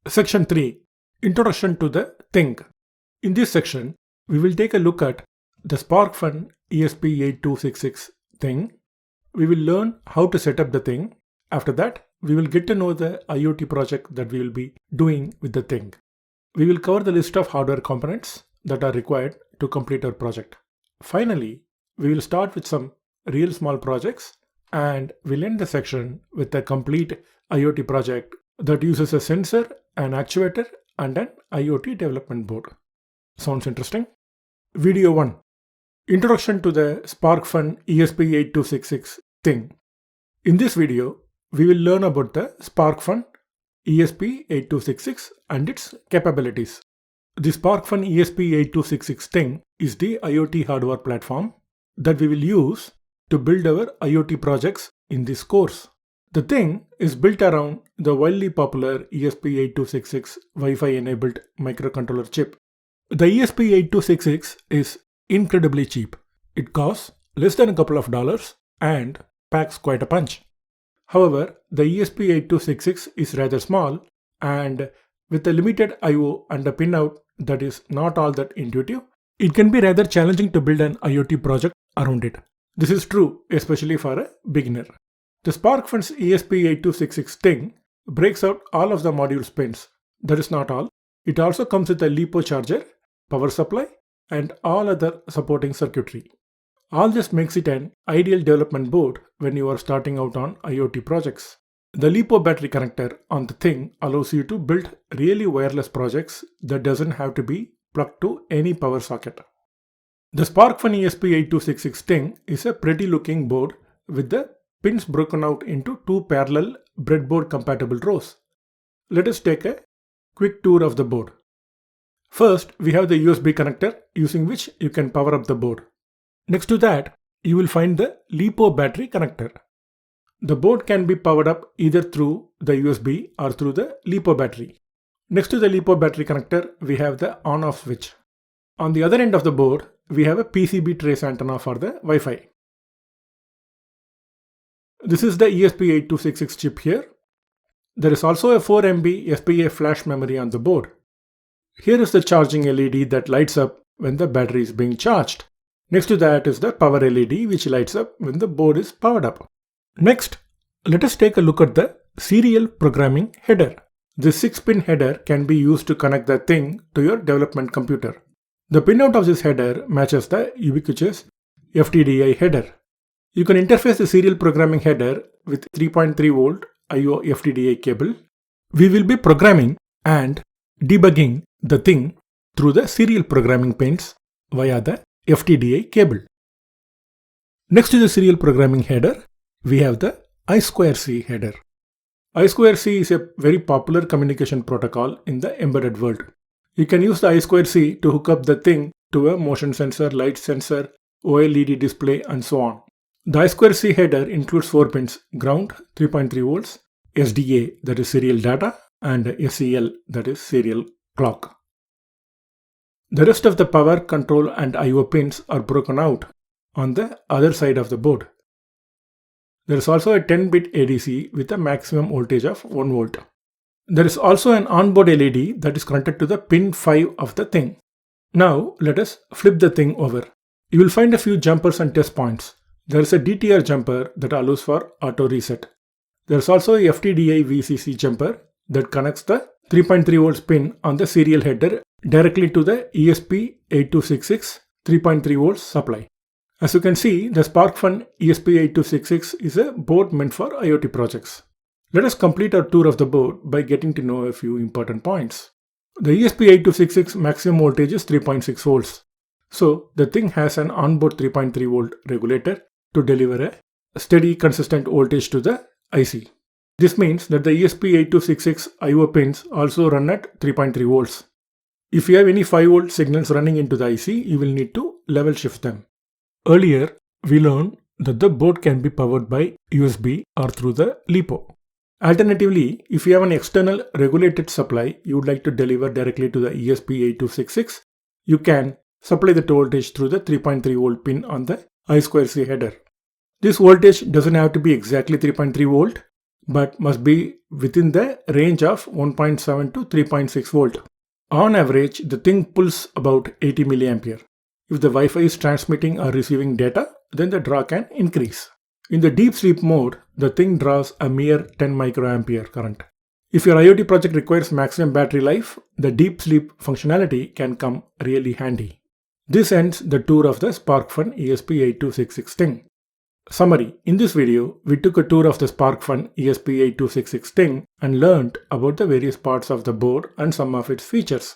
Section 3. Introduction to the thing. In this section, we will take a look at the SparkFun ESP8266 thing. We will learn how to set up the thing. After that, we will get to know the IoT project that we will be doing with the thing. We will cover the list of hardware components that are required to complete our project. Finally, we will start with some real small projects and we'll end the section with a complete IoT project that uses a sensor, an actuator, and an IoT development board. Sounds interesting? Video 1. Introduction to the SparkFun ESP8266 thing. In this video, we will learn about the SparkFun ESP8266 and its capabilities. The SparkFun ESP8266 thing is the IoT hardware platform that we will use to build our IoT projects in this course. The thing is built around the wildly popular ESP8266 Wi-Fi enabled microcontroller chip. The ESP8266 is incredibly cheap. It costs less than a couple of dollars and packs quite a punch. However, the ESP8266 is rather small and with a limited I/O and a pinout that is not all that intuitive, it can be rather challenging to build an IoT project around it. This is true especially for a beginner. The SparkFun's ESP8266 thing breaks out all of the module pins. That is not all. It also comes with a LiPo charger, power supply, and all other supporting circuitry. All this makes it an ideal development board when you are starting out on IoT projects. The LiPo battery connector on the thing allows you to build really wireless projects that doesn't have to be plugged to any power socket. The SparkFun ESP8266 thing is a pretty looking board with the pins broken out into two parallel breadboard compatible rows. Let us take a quick tour of the board. First, we have the USB connector using which you can power up the board. Next to that, you will find the LiPo battery connector. The board can be powered up either through the USB or through the LiPo battery. Next to the LiPo battery connector, we have the on-off switch. On the other end of the board, we have a PCB trace antenna for the Wi-Fi. This is the ESP8266 chip here. There is also a 4 MB SPA flash memory on the board. Here is the charging LED that lights up when the battery is being charged. Next to that is the power LED which lights up when the board is powered up. Next, let us take a look at the serial programming header. This 6-pin header can be used to connect the thing to your development computer. The pinout of this header matches the ubiquitous FTDI header. You can interface the serial programming header with 3.3 volt I/O FTDI cable. We will be programming and debugging the thing through the serial programming pins via the FTDI cable. Next to the serial programming header, we have the I2C header. I2C is a very popular communication protocol in the embedded world. You can use the I2C to hook up the thing to a motion sensor, light sensor, OLED display, and so on. The I2C header includes 4 pins: ground, 3.3 volts, SDA, that is serial data, and SCL, that is serial clock. The rest of the power, control, and I/O pins are broken out on the other side of the board. There is also a 10-bit ADC with a maximum voltage of 1 volt. There is also an onboard LED that is connected to the pin 5 of the thing. Now let us flip the thing over. You will find a few jumpers and test points. There is a DTR jumper that allows for auto reset. There is also a FTDI VCC jumper that connects the 3.3 volts pin on the serial header directly to the ESP8266 3.3 volts supply. As you can see, the SparkFun ESP8266 is a board meant for IoT projects. Let us complete our tour of the board by getting to know a few important points. The ESP8266 maximum voltage is 3.6 volts. So the thing has an onboard 3.3 volt regulator to deliver a steady, consistent voltage to the IC. This means that the ESP8266 I/O pins also run at 3.3 volts. If you have any 5 volt signals running into the IC, you will need to level shift them. Earlier, we learned that the board can be powered by USB or through the LiPo. Alternatively, if you have an external regulated supply you would like to deliver directly to the ESP8266, you can supply the voltage through the 3.3 volt pin on the I2C header. This voltage doesn't have to be exactly 3.3 volt. but must be within the range of 1.7 to 3.6 volt. On average, the thing pulls about 80 milliampere. If the Wi-Fi is transmitting or receiving data, then the draw can increase. In the deep sleep mode, the thing draws a mere 10 microampere current. If your IoT project requires maximum battery life, the deep sleep functionality can come really handy. This ends the tour of the SparkFun ESP8266 thing. Summary: in this video, we took a tour of the SparkFun ESP8266 thing and learned about the various parts of the board and some of its features.